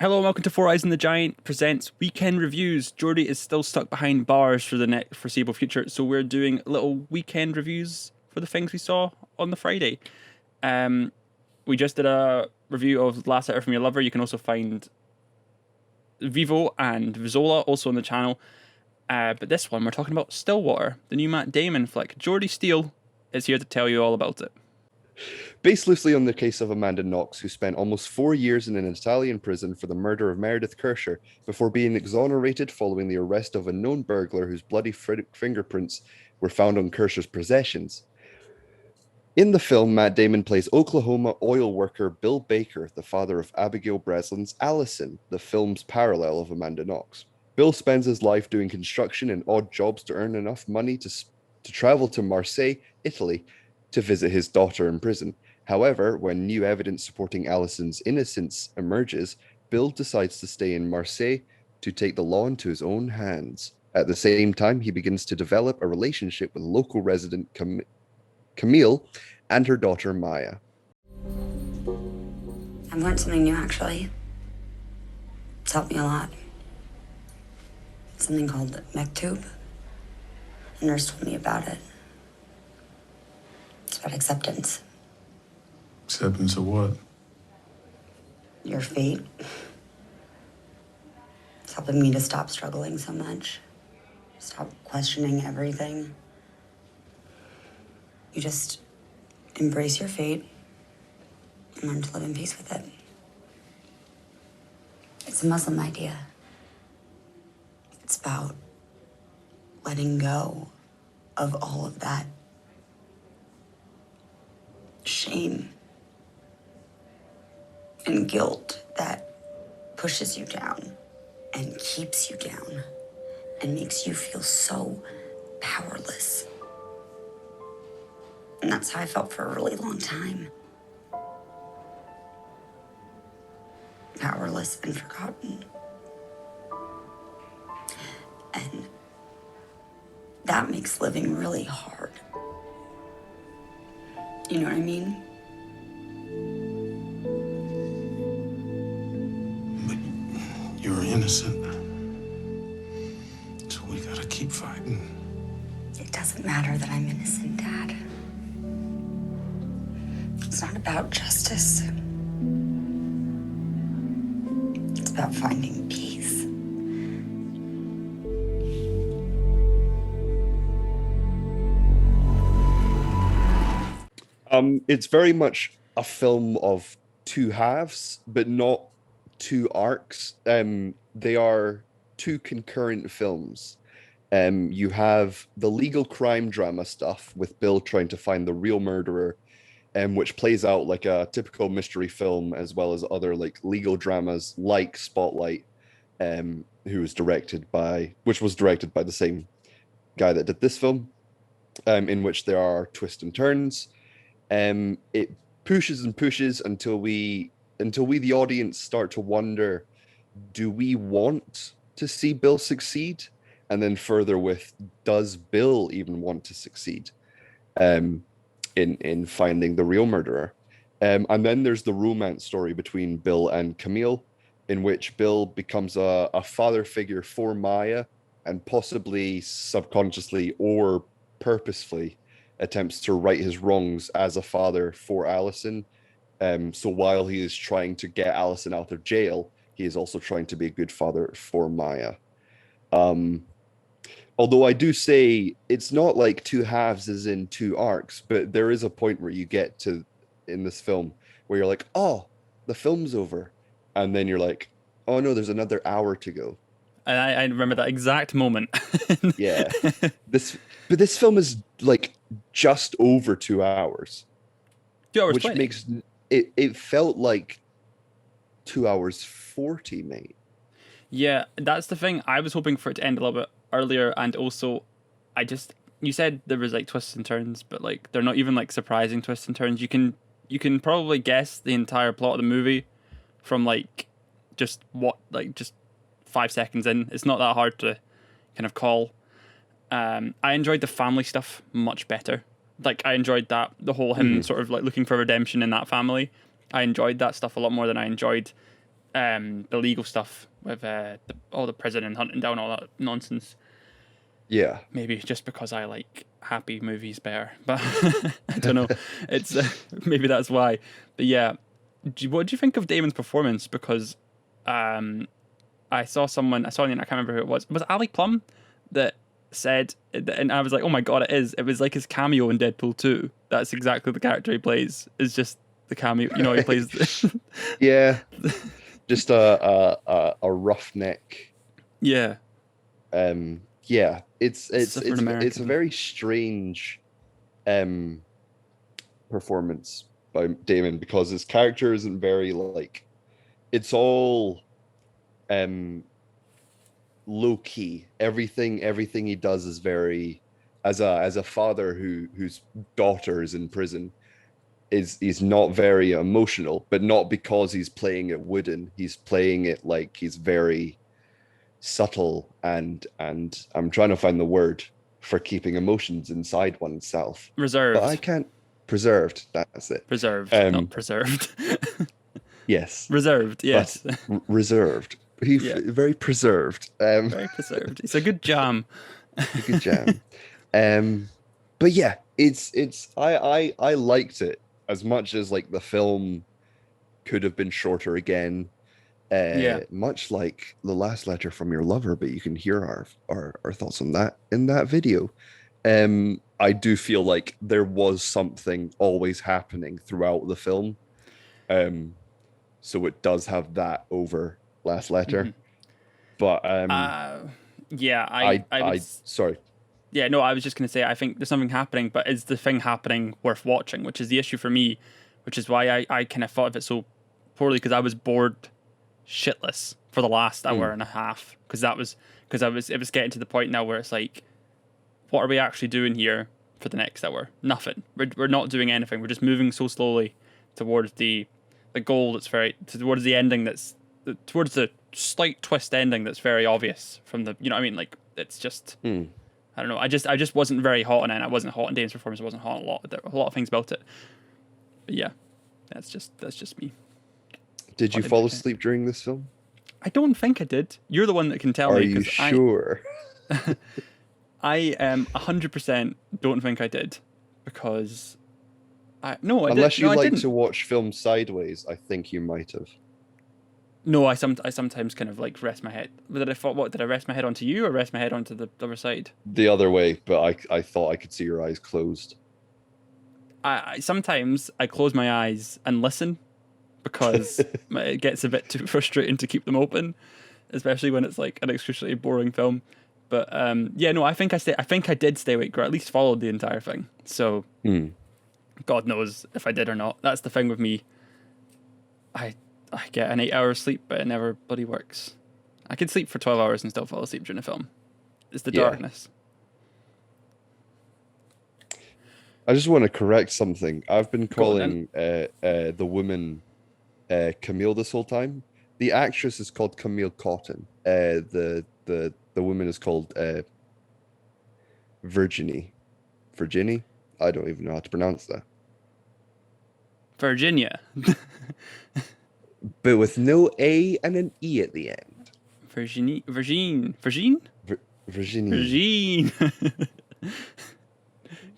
Hello and welcome to Four Eyes and the Giant presents weekend reviews. Jordi is still stuck behind bars for the next foreseeable future, so we're doing little weekend reviews for the things we saw on the Friday. We just did a review of Last Letter from Your Lover. You can also find Vivo and Vizola also on the channel. But this one, we're talking about Stillwater, the new Matt Damon flick. Jordi Steele is here to tell you all about it. Based loosely on the case of Amanda Knox, who spent almost 4 years in an Italian prison for the murder of Meredith Kirscher before being exonerated following the arrest of a known burglar whose bloody fingerprints were found on Kirscher's possessions. In the film, Matt Damon plays Oklahoma oil worker Bill Baker, the father of Abigail Breslin's Allison, the film's parallel of Amanda Knox. Bill spends his life doing construction and odd jobs to earn enough money to travel to Marseille, Italy, to visit his daughter in prison. However, when new evidence supporting Allison's innocence emerges, Bill decides to stay in Marseille to take the law into his own hands. At the same time, he begins to develop a relationship with local resident Camille and her daughter Maya. I've learned something new, actually. It's helped me a lot. Something called Mektub. A nurse told me about it. It's about acceptance. Acceptance of what? Your fate. It's helping me to stop struggling so much. Stop questioning everything. You just embrace your fate and learn to live in peace with it. It's a Muslim idea. It's about letting go of all of that shame and guilt that pushes you down and keeps you down and makes you feel so powerless. And that's how I felt for a really long time. Powerless and forgotten. And that makes living really hard. You know what I mean? But you're innocent. So we gotta keep fighting. It doesn't matter that I'm innocent, Dad. It's not about justice. It's about finding peace. It's very much a film of two halves, but not two arcs. They are two concurrent films. You have the legal crime drama stuff with Bill trying to find the real murderer, which plays out like a typical mystery film, as well as other like legal dramas like Spotlight, which was directed by the same guy that did this film, in which there are twists and turns. It pushes and pushes until we the audience start to wonder, do we want to see Bill succeed? And then further with, does Bill even want to succeed in finding the real murderer? And then there's the romance story between Bill and Camille, in which Bill becomes a father figure for Maya and possibly subconsciously or purposefully attempts to right his wrongs as a father for Allison. So while he is trying to get Allison out of jail, he is also trying to be a good father for Maya. Although I do say it's not like two halves as in two arcs, but there is a point where you get to in this film where you're like, oh, the film's over. And then you're like, oh no, there's another hour to go. And I remember that exact moment. Yeah. This film is like just over 2 hours. 2 hours which 20. Makes it felt like 2 hours 40, mate. Yeah, that's the thing. I was hoping for it to end a little bit earlier, and also you said there was like twists and turns, but like they're not even like surprising twists and turns. You can probably guess the entire plot of the movie from like just 5 seconds in. It's not that hard to kind of call. I enjoyed the family stuff much better. Like I enjoyed that, the whole him sort of like looking for redemption in that family. I enjoyed that stuff a lot more than I enjoyed the legal stuff with all the prison and hunting down all that nonsense. Yeah. Maybe just because I like happy movies better, but I don't know. It's maybe that's why. But yeah, what do you think of Damon's performance? Because I saw someone, I can't remember who it was. Was it Ali Plum that said, and I was like, oh my god, it is. It was like his cameo in Deadpool 2. That's exactly the character he plays. Is just the cameo. You know, he plays. Yeah. Just a roughneck. Yeah. Yeah. It's Southern American. a very strange performance by Damon, because his character isn't very like, it's all low key. Everything he does is very, as a father whose daughter is in prison, he's not very emotional, but not because he's playing it wooden. He's playing it like he's very subtle and I'm trying to find the word for keeping emotions inside oneself. Reserved. But I can't. Preserved. That's it. Preserved, not preserved. Yes. Reserved. Yes. Reserved. Very preserved. Very preserved. It's a good jam. A good jam. But yeah, I liked it as much as like the film could have been shorter again. Much like The Last Letter from Your Lover, but you can hear our thoughts on that in that video. I do feel like there was something always happening throughout the film. So it does have that over Last Letter. Mm-hmm. But sorry. Yeah, no, I was just going to say, I think there's something happening, but is the thing happening worth watching? Which is the issue for me, which is why I kind of thought of it so poorly, because I was bored shitless for the last hour and a half, because it was getting to the point now where it's like, what are we actually doing here for the next hour? Nothing. We're not doing anything. We're just moving so slowly towards the goal that's towards the ending towards the slight twist ending that's very obvious from the, you know what I mean? Like, it's just, I don't know. I just wasn't very hot on it. I wasn't hot on Damon's performance. I wasn't hot on a lot of things about it. But yeah, that's just me. Did you fall asleep during this film? I don't think I did. You're the one that can tell me. Are you sure? I 100% don't think I did, because unless you like to watch films sideways, I think you might have. No, I sometimes kind of like rest my head. Did I rest my head onto you or rest my head onto the other side? The other way, but I thought I could see your eyes closed. I sometimes I close my eyes and listen, because it gets a bit too frustrating to keep them open, especially when it's like an excruciatingly boring film. But I think I did stay awake, or at least followed the entire thing. So God knows if I did or not. That's the thing with me. I get an 8 hour sleep, but it never bloody works. I can sleep for 12 hours and still fall asleep during a film. It's the darkness. I just want to correct something. I've been calling the woman Camille this whole time. The actress is called Camille Cotton. The woman is called Virginie. Virginie? I don't even know how to pronounce that. Virginia. But with no A and an E at the end. Virginie.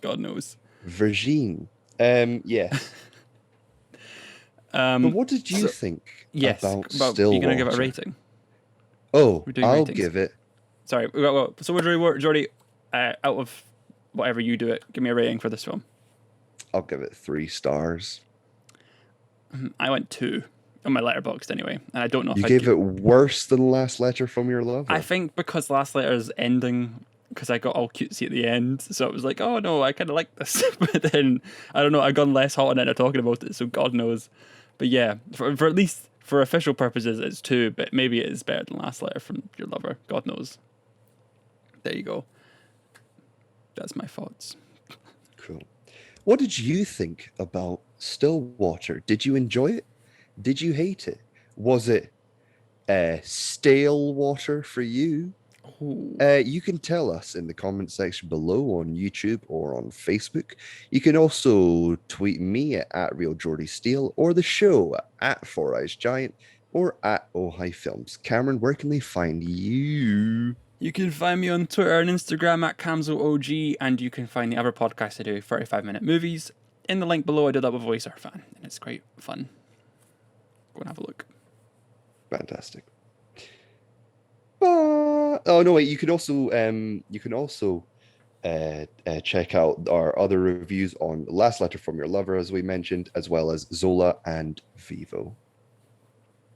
God knows. Virgin. Yes. But what did you think about Stillwater? You're going to give it a rating? Oh, I'll give it. Sorry. So Jordi, out of whatever you do it, give me a rating for this film. I'll give it 3 stars. I went 2 on my letterboxd anyway, and I don't know if you gave it worse than Last Letter from Your Lover. I think because Last Letter's ending, because I got all cutesy at the end, so it was like, oh no, I kind of like this. But then I don't know, I've gone less hot on it talking about it, so God knows. But yeah, for at least for official purposes, it's 2, but maybe it is better than Last Letter from Your Lover. God knows. There you go. That's my thoughts. Cool. What did you think about Stillwater? Did you enjoy it? Did you hate it? Was it stale water for you? You can tell us in the comment section below on YouTube or on Facebook. You can also tweet me at RealJordySteele or the show at 4 Eyes Giant. or at Ojai Films. Cameron, where can they find you? You can find me on Twitter and Instagram at CamzoOG, and you can find the other podcast I do, 35-minute movies. In the link below, I did that with Voice Art Fan, and it's great fun. Go and have a look. Fantastic. Oh no, wait! You can also check out our other reviews on Last Letter from Your Lover, as we mentioned, as well as Zola and Vivo.